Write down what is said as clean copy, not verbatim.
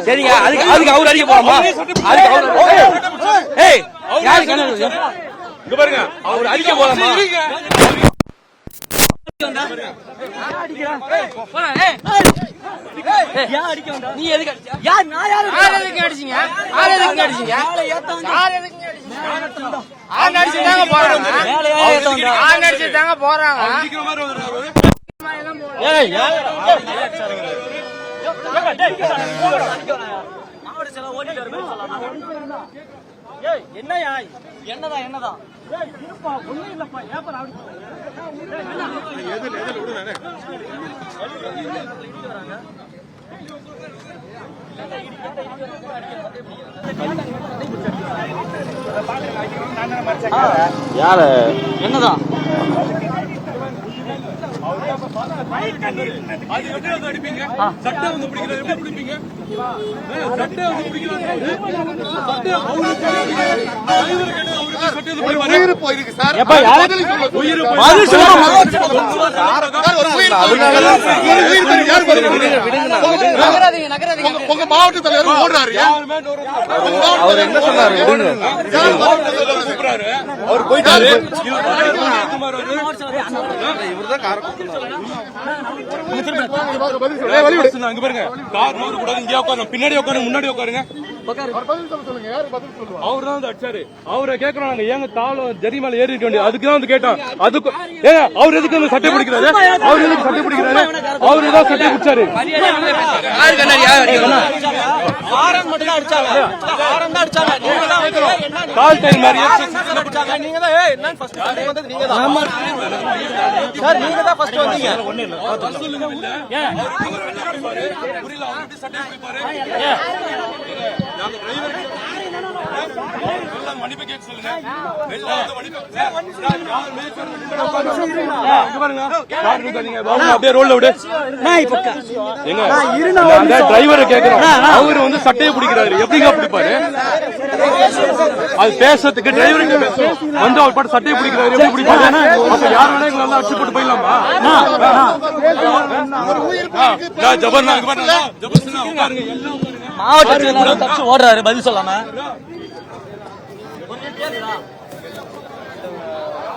சரிங்க, அதுக்கு அவர் அடிக்க போறோமா? பாருங்க, அவர் அடிக்க போறோமா? நீ எதுக்கு அடிச்சீங்க? போறாங்க. என்னையா என்னதான் என்னதான் ஒண்ணும் இல்லப்பா. யாரு என்னதான் உங்க மாவட்ட தலைவர் ஓடுறாரு. அவர் என்ன சொன்னாரு? அவர் போயிட்டாரு. இவர்தான் காரணம். பின்னாடி உட்காருங்க, முன்னாடி உட்காருங்க. அவரு தான் அடிச்சாரு. அவரை கேட்கறோம், ஏங்க தாளம் ஜரிமால ஏறி இருக்க வேண்டியது, அதுக்குதான் வந்து கேட்டோம். அதுக்கு அவர் எதுக்கு வந்து சட்டை பிடிக்கிறாரு? அவர் எதுக்கு சட்டை பிடிக்கிறாரு? அவரு தான் சட்டை பிடிச்சாரு. கால் டைம் மாதிரி மன்னிப்பு கேட்க சொல்லுங்க. அப்படியே ரோல்ல விடு. டிரைவரை கேட்கிறோம், அவரு வந்து சட்டையை பிடிக்கிறாரு. எப்படிங்க பிடிப்பாரு? அது பேசுறதுக்கு டிரைவருக்கு வந்து அவர் பாட்டு சட்டையை பிடிக்கிறாரு. எப்படி பிடிப்பாரு? அப்ப யார் வேணா எங்களை அடிச்சு போட்டு போயிடலாமா? மாவட்ட ஓடுறாரு பதில் சொல்லாம.